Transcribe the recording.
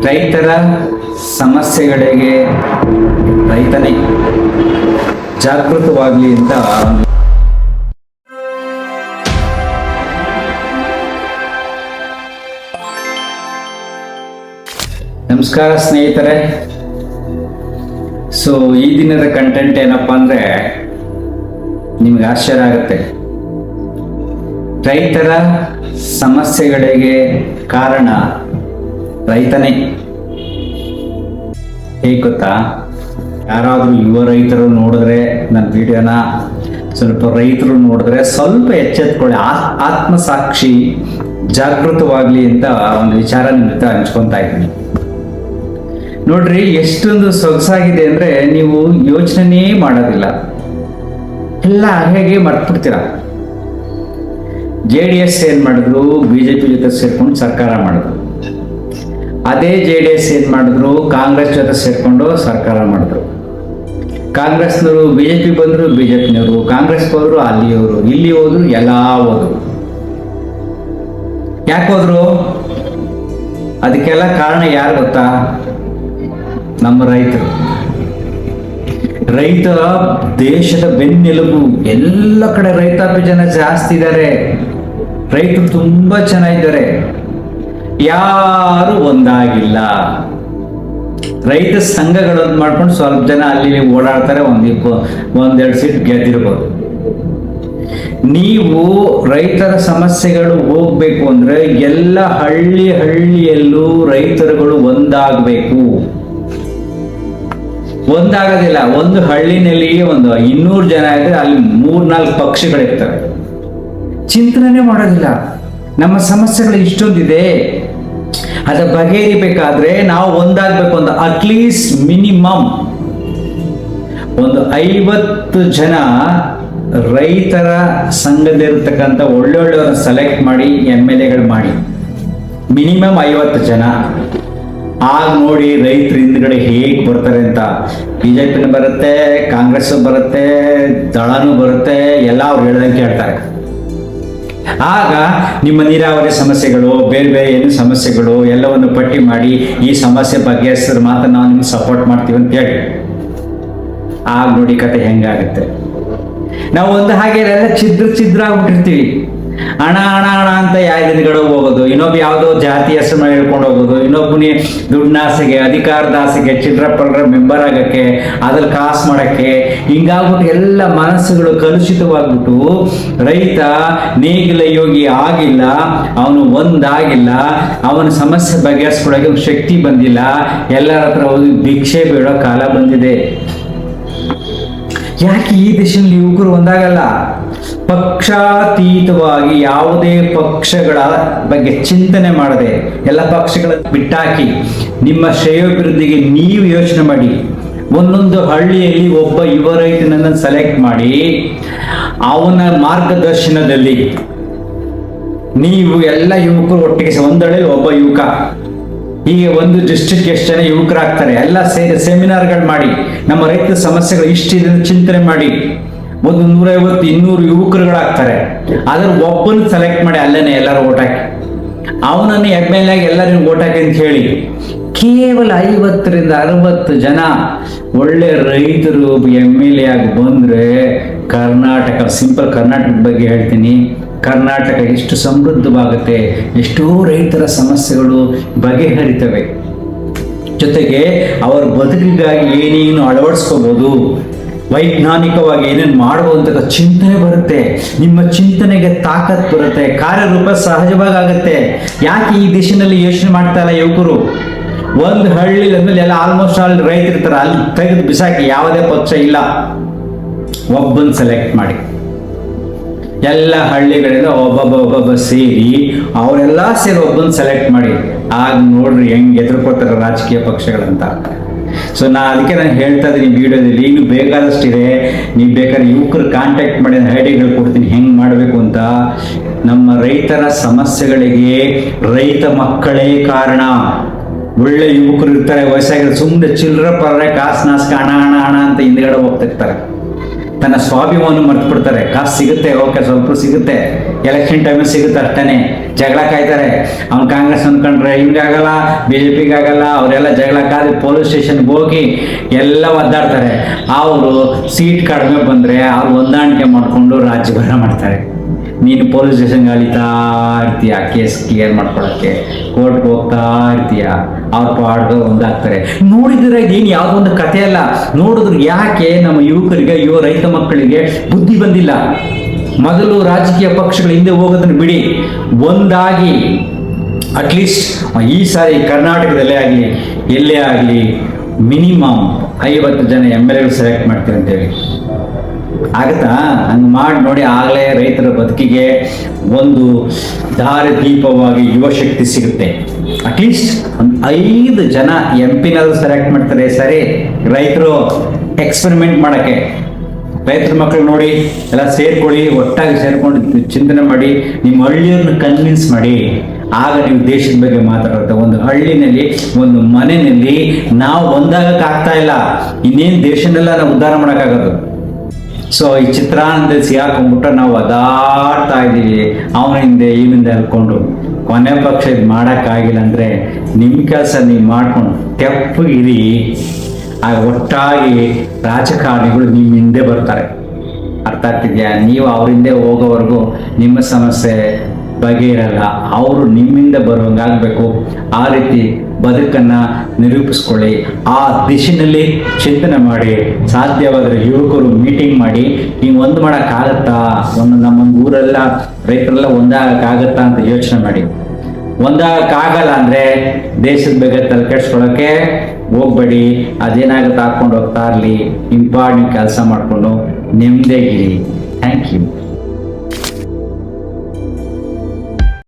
ರೈತರ ಸಮಸ್ಯೆಗಳಿಗೆ ರೈತನೇ ಜಾಗೃತವಾಗಲಿ ಅಂತ ನಮಸ್ಕಾರ ಸ್ನೇಹಿತರೆ. ಸೊ ಈ ದಿನದ ಕಂಟೆಂಟ್ ಏನಪ್ಪಾ ಅಂದ್ರೆ ನಿಮ್ಗೆ ಆಶ್ಚರ್ಯ ಆಗುತ್ತೆ. ರೈತರ ಸಮಸ್ಯೆಗಳಿಗೆ ಕಾರಣ ರೈತನೇ. ಹೇಗೆ ಗೊತ್ತಾ, ಯಾರಾದರೂ ಯುವ ರೈತರು ನೋಡಿದ್ರೆ ನನ್ನ ವಿಡಿಯೋನ ಸ್ವಲ್ಪ ರೈತರು ನೋಡಿದ್ರೆ ಸ್ವಲ್ಪ ಎಚ್ಚೆತ್ಕೊಳ್ಳಿ. ಆತ್ಮಸಾಕ್ಷಿ ಜಾಗೃತವಾಗಲಿ ಅಂತ ಒಂದು ವಿಚಾರ ನಿಮ್ಮ ಜೊತೆ ಹಂಚ್ಕೊತಾ ಇದ್ದೀನಿ. ನೋಡ್ರಿ, ಎಷ್ಟೊಂದು ಸೊಗಸಾಗಿದೆ ಅಂದ್ರೆ ನೀವು ಯೋಚನೆ ಮಾಡೋದಿಲ್ಲ, ಎಲ್ಲ ಹೇಗೆ ಮರ್ತ್ಬಿಡ್ತೀರ. JDS ಏನ್ ಮಾಡಿದ್ರು, BJP ಜೊತೆ ಸೇರ್ಕೊಂಡು ಸರ್ಕಾರ ಮಾಡಿದ್ರು. ಅದೇ JDS ಏನ್ ಮಾಡಿದ್ರು, ಕಾಂಗ್ರೆಸ್ ಜೊತೆ ಸೇರ್ಕೊಂಡು ಸರ್ಕಾರ ಮಾಡಿದ್ರು. ಕಾಂಗ್ರೆಸ್ನವರು BJP ಬಂದ್ರು, BJPನವರು ಕಾಂಗ್ರೆಸ್ ಹೋದ್ರು, ಅಲ್ಲಿಯವರು ಇಲ್ಲಿ ಹೋದ್ರು, ಎಲ್ಲ ಹೋದ್ರು. ಯಾಕೆ ಹೋದ್ರು? ಅದಕ್ಕೆಲ್ಲ ಕಾರಣ ಯಾರು ಗೊತ್ತಾ? ನಮ್ಮ ರೈತರು. ರೈತ ದೇಶದ ಬೆನ್ನೆಲುಬು. ಎಲ್ಲ ಕಡೆ ರೈತಾಪಿ ಜನ ಜಾಸ್ತಿ ಇದ್ದಾರೆ, ರೈತರು ತುಂಬಾ ಚೆನ್ನಾಗಿದ್ದಾರೆ. ಯಾರು ಒಂದಾಗಿಲ್ಲ. ರೈತ ಸಂಘಗಳನ್ನು ಮಾಡ್ಕೊಂಡು ಸ್ವಲ್ಪ ಜನ ಅಲ್ಲಿ ಓಡಾಡ್ತಾರೆ, ಒಂದೆರಡು ಸೀಟ್ ಗೆದ್ದಿರ್ಬೋದು. ನೀವು ರೈತರ ಸಮಸ್ಯೆಗಳು ಹೋಗ್ಬೇಕು ಅಂದ್ರೆ ಎಲ್ಲ ಹಳ್ಳಿಯಲ್ಲೂ ರೈತರುಗಳು ಒಂದಾಗಬೇಕು. ಒಂದಾಗೋದಿಲ್ಲ. ಒಂದು ಹಳ್ಳಿನಲ್ಲಿ ಒಂದು 200 ಜನ ಇದ್ರೆ ಅಲ್ಲಿ 3-4 ಪಕ್ಷಗಳಿರ್ತವೆ. ಚಿಂತನೆ ಮಾಡೋದಿಲ್ಲ. ನಮ್ಮ ಸಮಸ್ಯೆಗಳು ಇಷ್ಟೊಂದಿದೆ, ಅದ ಬಗೆಹರಿಬೇಕಾದ್ರೆ ನಾವು ಒಂದಾಗಬೇಕು ಅಂತ ಅಟ್ಲೀಸ್ಟ್ ಮಿನಿಮಮ್ ಒಂದು 50 ಜನ ರೈತರ ಸಂಘದಲ್ಲಿರ್ತಕ್ಕಂಥ ಒಳ್ಳೊಳ್ಳೆಯವ್ರನ್ನ ಸೆಲೆಕ್ಟ್ ಮಾಡಿ MLAಗಳು ಮಾಡಿ. ಮಿನಿಮಮ್ 50 ಜನ. ಆಗ ನೋಡಿ ರೈತರು ಹಿಂದ್ಗಡೆ ಹೇಗೆ ಬರ್ತಾರೆ ಅಂತ. BJPನೂ ಬರುತ್ತೆ, ಕಾಂಗ್ರೆಸ್ ಬರುತ್ತೆ, ದಳನೂ ಬರುತ್ತೆ, ಎಲ್ಲ ಅವ್ರು ಹೇಳ್ದಂಗೆ ಕೇಳ್ತಾರೆ. ಆಗ ನಿಮ್ಮ ನೀರಾವರಿ ಸಮಸ್ಯೆಗಳು, ಬೇರೆ ಬೇರೆ ಏನು ಸಮಸ್ಯೆಗಳು ಎಲ್ಲವನ್ನು ಪಟ್ಟಿ ಮಾಡಿ ಈ ಸಮಸ್ಯೆ ಬಗೆಹರಿಸಿದ್ರೆ ಮಾತ್ರ ನಾವು ನಿಮ್ಗೆ ಸಪೋರ್ಟ್ ಮಾಡ್ತೀವಿ ಅಂತ ಹೇಳಿ. ಆಗ ನೋಡಿ ಕತೆ ಹೆಂಗಾಗುತ್ತೆ. ನಾವು ಒಂದು ಹಾಗೆ ಎಲ್ಲ ಛಿದ್ರ ಆಗ್ಬಿಟ್ಟಿರ್ತೀವಿ. ಹಣ ಅಂತ ದಿನಗಳು ಹೋಗೋದು, ಇನ್ನೊಬ್ಬ ಯಾವುದೋ ಜಾತಿ ಹೆಸರು ಹೇಳ್ಕೊಂಡು ಹೋಗೋದು, ಇನ್ನೊಬ್ಬನಿ ದುಡ್ಡಿನ ಆಸೆಗೆ, ಅಧಿಕಾರದ ಆಸೆಗೆ, ಚಿತ್ರಪಲ್ಲರ ಮೆಂಬರ್ ಆಗಕ್ಕೆ, ಅದ್ರಲ್ಲಿ ಕಾಸು ಮಾಡಕ್ಕೆ, ಹಿಂಗಾಗ್ಬಿಟ್ಟು ಎಲ್ಲ ಮನಸ್ಸುಗಳು ಕಲುಷಿತವಾಗ್ಬಿಟ್ಟು ರೈತ ನೇಗಿಲ ಯೋಗಿ ಆಗಿಲ್ಲ, ಅವನು ಒಂದಾಗಿಲ್ಲ, ಅವನ ಸಮಸ್ಯೆ ಬಗೆಹರಿಸ್ಕೊಳಕ್ಕೆ ಶಕ್ತಿ ಬಂದಿಲ್ಲ, ಎಲ್ಲರ ಹತ್ರ ಹೋಗಿ ಭಿಕ್ಷೆ ಬೇಡೋ ಕಾಲ ಬಂದಿದೆ. ಯಾಕೆ ಈ ದೇಶದಲ್ಲಿ ಯುವಕರು ಒಂದಾಗಲ್ಲ? ಪಕ್ಷಾತೀತವಾಗಿ ಯಾವುದೇ ಪಕ್ಷಗಳ ಬಗ್ಗೆ ಚಿಂತನೆ ಮಾಡದೆ ಎಲ್ಲ ಪಕ್ಷಗಳ ಬಿಟ್ಟಾಕಿ ನಿಮ್ಮ ಶ್ರೇಯೋಭಿವೃದ್ಧಿಗೆ ನೀವು ಯೋಚನೆ ಮಾಡಿ. ಒಂದೊಂದು ಹಳ್ಳಿಯಲ್ಲಿ ಒಬ್ಬ ಯುವ ರೈತನನ್ನು ಸೆಲೆಕ್ಟ್ ಮಾಡಿ ಅವನ ಮಾರ್ಗದರ್ಶನದಲ್ಲಿ ನೀವು ಎಲ್ಲ ಯುವಕರು ಒಟ್ಟಿಗೆ, ಒಂದೊಳ್ಳೆ ಒಬ್ಬ ಯುವಕ, ಹೀಗೆ ಒಂದು ಡಿಸ್ಟ್ರಿಕ್ಟ್ ಎಷ್ಟು ಜನ ಯುವಕರಾಗ್ತಾರೆ, ಎಲ್ಲ ಸೇರಿ ಸೆಮಿನಾರ್ಗಳು ಮಾಡಿ ನಮ್ಮ ರೈತರ ಸಮಸ್ಯೆಗಳು ಇಷ್ಟಿದೆ ಚಿಂತನೆ ಮಾಡಿ ಒಂದು 150-200 ಯುವಕರುಗಳಾಗ್ತಾರೆ. ಅದ್ರ ಒಬ್ಬನ ಸೆಲೆಕ್ಟ್ ಮಾಡಿ ಅಲ್ಲೇನೆ ಎಲ್ಲರೂ ಓಟ್ ಹಾಕಿ, ಅವನನ್ನು MLA ಆಗಿ ಎಲ್ಲರಿಗೂ ಓಟ್ ಹಾಕಿ ಅಂತ ಹೇಳಿ ಕೇವಲ 50-60 ಜನ ಒಳ್ಳೆ ರೈತರು MLA ಆಗಿ ಬಂದ್ರೆ ಕರ್ನಾಟಕ, ಸಿಂಪಲ್ ಕರ್ನಾಟಕದ ಬಗ್ಗೆ ಹೇಳ್ತೀನಿ, ಕರ್ನಾಟಕ ಎಷ್ಟು ಸಮೃದ್ಧವಾಗುತ್ತೆ, ಎಷ್ಟೋ ರೈತರ ಸಮಸ್ಯೆಗಳು ಬಗೆಹರಿತವೆ. ಜೊತೆಗೆ ಅವರ ಬದುಕಿಗಾಗಿ ಏನೇನು ಅಳವಡಿಸ್ಕೋಬಹುದು, ವೈಜ್ಞಾನಿಕವಾಗಿ ಏನೇನು ಮಾಡಬಹುದು ಅಂತ ಚಿಂತನೆ ಬರುತ್ತೆ. ನಿಮ್ಮ ಚಿಂತನೆಗೆ ತಾಕತ್ ಬರುತ್ತೆ, ಕಾರ್ಯರೂಪ ಸಹಜವಾಗಿ ಆಗುತ್ತೆ. ಯಾಕೆ ಈ ದೇಶದಲ್ಲಿ ಯೋಚನೆ ಮಾಡ್ತಾ ಇಲ್ಲ ಯುವಕರು? ಒಂದು ಹಳ್ಳಿ ಅಂದ್ಮೇಲೆ ಎಲ್ಲ ಆಲ್ಮೋಸ್ಟ್ ಆಲ್ ರೈತರಿರ್ತಾರೆ, ಅಲ್ಲಿ ತೆಗೆದು ಬಿಸಾಕಿ ಯಾವುದೇ ಪಕ್ಷ ಇಲ್ಲ, ಒಬ್ಬನ್ ಸೆಲೆಕ್ಟ್ ಮಾಡಿ ಎಲ್ಲ ಹಳ್ಳಿಗಳಿಂದ ಒಬ್ಬೊಬ್ಬ ಸೇರಿ ಅವರೆಲ್ಲ ಸೇರಿ ಒಬ್ಬನ್ ಸೆಲೆಕ್ಟ್ ಮಾಡಿ. ಆಗ ನೋಡ್ರಿ ಹೆಂಗ್ ಎದುರ್ಕೋತಾರೆ ರಾಜಕೀಯ ಪಕ್ಷಗಳಂತ. ಸೊ ಅದಕ್ಕೆ ನಾನು ಹೇಳ್ತಾ ಇದ್ದೀನಿ ವಿಡಿಯೋದಲ್ಲಿ, ಇನ್ನು ಬೇಕಾದಷ್ಟಿದೆ, ನೀವು ಬೇಕಾದ್ರೆ ಯುವಕರು ಕಾಂಟ್ಯಾಕ್ಟ್ ಮಾಡಿ ಐಡಿಯಾಗಳು ಕೊಡ್ತೀನಿ ಹೆಂಗ್ ಮಾಡಬೇಕು ಅಂತ. ನಮ್ಮ ರೈತರ ಸಮಸ್ಯೆಗಳಿಗೆ ರೈತ ಮಕ್ಕಳೇ ಕಾರಣ. ಒಳ್ಳೆ ಯುವಕರು ಇರ್ತಾರೆ, ವಯಸ್ಸಾಗಿರೋ ಸುಮ್ಮನೆ ಚಿಲ್ಲರ ಪರ್ರೆ ಕಾಸು ನಾಸ್ಕ ಹಣ ಅಂತ ಹಿಂದ್ಗಡೆ ಹೋಗ್ತಿರ್ತಾರೆ. ತನ್ನ ಸ್ವಾಭಿಮಾನ ಮರ್ತು ಬಿಡ್ತಾರೆ. ಕಾಸು ಸಿಗುತ್ತೆ, ಓಕೆ, ಸ್ವಲ್ಪ ಸಿಗುತ್ತೆ, ಎಲೆಕ್ಷನ್ ಟೈಮಲ್ಲಿ ಸಿಗುತ್ತೆ ಅಷ್ಟೇ, ಜಗಳ ಕಾಯ್ತಾರೆ. ಅವ್ನು ಕಾಂಗ್ರೆಸ್ ಅಂದ್ಕೊಂಡ್ರೆ ಇವ್ರಿಗಾಗಲ್ಲ, BJPಗೆ ಆಗಲ್ಲ, ಅವರೆಲ್ಲ ಜಗಳ ಕಾದು ಪೊಲೀಸ್ ಸ್ಟೇಷನ್ಗೆ ಹೋಗಿ ಎಲ್ಲ ಒದ್ದಾಡ್ತಾರೆ. ಅವರು ಸೀಟ್ ಕಡಿಮೆ ಬಂದರೆ ಅವ್ರು ಹೊಂದಾಣಿಕೆ ಮಾಡಿಕೊಂಡು ರಾಜ್ಯಭಾರ ಮಾಡ್ತಾರೆ. ನೀನು ಪೊಲೀಸ್ ಸ್ಟೇಷನ್ಗೆ ಅಳಿತಾ ಇರ್ತೀಯ, ಕೇಸ್ ಕ್ಲಿಯರ್ ಮಾಡ್ಕೊಳ್ಳೋಕ್ಕೆ ಕೋರ್ಟ್ಗೆ ಹೋಗ್ತಾ ಇರ್ತೀಯ, ಅವ್ರ ಪಾಡ್ಗೆ ಒಂದಾಗ್ತಾರೆ. ನೋಡಿದ್ರೆ ಇದೇನು ಯಾವುದೋ ಒಂದು ಕಥೆ ಅಲ್ಲ. ನೋಡಿದ್ರು ಯಾಕೆ ನಮ್ಮ ಯುವಕರಿಗೆ, ರೈತ ಮಕ್ಕಳಿಗೆ ಬುದ್ಧಿ ಬಂದಿಲ್ಲ? ಮೊದಲು ರಾಜಕೀಯ ಪಕ್ಷಗಳ ಹಿಂದೆ ಹೋಗೋದನ್ನು ಬಿಡಿ, ಒಂದಾಗಿ ಅಟ್ಲೀಸ್ಟ್ ಈ ಸಾರಿ ಕರ್ನಾಟಕದಲ್ಲೇ ಆಗಲಿ ಎಲ್ಲೇ ಆಗಲಿ ಮಿನಿಮಮ್ 50 ಜನ MLA ಸೆಲೆಕ್ಟ್ ಮಾಡ್ತೀವಿ ಅಂತೇಳಿ. ಆಗುತ್ತಾ? ಹಂಗೆ ಮಾಡಿ ನೋಡಿ, ಆಗಲೇ ರೈತರ ಬದುಕಿಗೆ ಒಂದು ದಾರಿದೀಪವಾಗಿ ಯುವಶಕ್ತಿ ಸಿಗುತ್ತೆ. ಅಟ್ಲೀಸ್ಟ್ ಒಂದು 5 ಜನ MP ಸೆಲೆಕ್ಟ್ ಮಾಡ್ತಾರೆ. ಸರಿ, ರೈತರು ಎಕ್ಸ್ಪೆರಿಮೆಂಟ್ ಮಾಡೋಕ್ಕೆ, ರೈತರ ಮಕ್ಕಳು ನೋಡಿ ಎಲ್ಲ ಸೇರ್ಕೊಳ್ಳಿ, ಒಟ್ಟಾಗಿ ಸೇರ್ಕೊಂಡು ಚಿಂತನೆ ಮಾಡಿ, ನಿಮ್ಮ ಹಳ್ಳಿಯವ್ರನ್ನ ಕನ್ವಿನ್ಸ್ ಮಾಡಿ. ಆಗ ನೀವು ದೇಶದ ಬಗ್ಗೆ ಮಾತಾಡುತ್ತೆ. ಒಂದು ಹಳ್ಳಿನಲ್ಲಿ, ಒಂದು ಮನೆಯಲ್ಲಿ ನಾವು ಒಂದಾಗಕ್ಕಾಗ್ತಾ ಇಲ್ಲ, ಇನ್ನೇನು ದೇಶನೆಲ್ಲ ನಾವು ಉದ್ಧಾರ ಮಾಡೋಕ್ಕಾಗೋದು? ಸೊ ಈ ಚಿತ್ರಾನ್ನದಲ್ಲಿ ಸಿಗಾಕೊಂಡ್ಬಿಟ್ಟು ನಾವು ಒದಾಡ್ತಾ ಇದ್ದೀವಿ, ಅವನ ಹಿಂದೆ ಇವನಿಂದ ಹೇಳ್ಕೊಂಡು. ಕೊನೆ ಪಕ್ಷ ಇದು ಮಾಡೋಕ್ಕಾಗಿಲ್ಲ ಅಂದರೆ ನಿಮ್ಮ ಕೆಲಸ ನೀವು ಮಾಡ್ಕೊಂಡು ತೆಪ್ಪಗಿರಿ. ಆ ಒಟ್ಟಾಗಿ ರಾಜಕಾರಣಿಗಳು ನಿಮ್ಮ ಹಿಂದೆ ಬರ್ತಾರೆ. ಅರ್ಥ ಆಗ್ತಿದ್ಯಾ? ನೀವು ಅವ್ರ ಹಿಂದೆ ಹೋಗೋವರೆಗೂ ನಿಮ್ಮ ಸಮಸ್ಯೆ ಬಗೆಯಿರಲ್ಲ. ಅವರು ನಿಮ್ಮಿಂದ ಬರುವಂಗಾಗಬೇಕು. ಆ ರೀತಿ ಬದುಕನ್ನು ನಿರೂಪಿಸ್ಕೊಳ್ಳಿ. ಆ ದಿಶೆಯಲ್ಲಿ ಚಿಂತನೆ ಮಾಡಿ. ಸಾಧ್ಯವಾದರೆ ಯುವಕರು ಮೀಟಿಂಗ್ ಮಾಡಿ, ನೀವು ಒಂದು ಮಾಡೋಕ್ಕಾಗತ್ತಾ, ನಮ್ಮೊಂದು ಊರೆಲ್ಲ ರೈತರೆಲ್ಲ ಒಂದಾಗಕ್ಕಾಗತ್ತಾ ಅಂತ ಯೋಚನೆ ಮಾಡಿ. ಒಂದಾಗಕ್ಕಾಗಲ್ಲ ಅಂದರೆ ದೇಶದ ಬಗ್ಗೆ ತಲೆ ಕೆಡಿಸ್ಕೊಳ್ಳೋಕ್ಕೆ ಹೋಗ್ಬೇಡಿ. ಅದೇನಾಗುತ್ತೆ ಹಾಕ್ಕೊಂಡು ಹೋಗ್ತಾ ಇರಲಿ. ಇಂಪಾರ್ಟೆಂಟ್ ಕೆಲಸ ಮಾಡಿಕೊಂಡು ನೆಮ್ಮದಿಯಾಗಿರಿ. Thank you.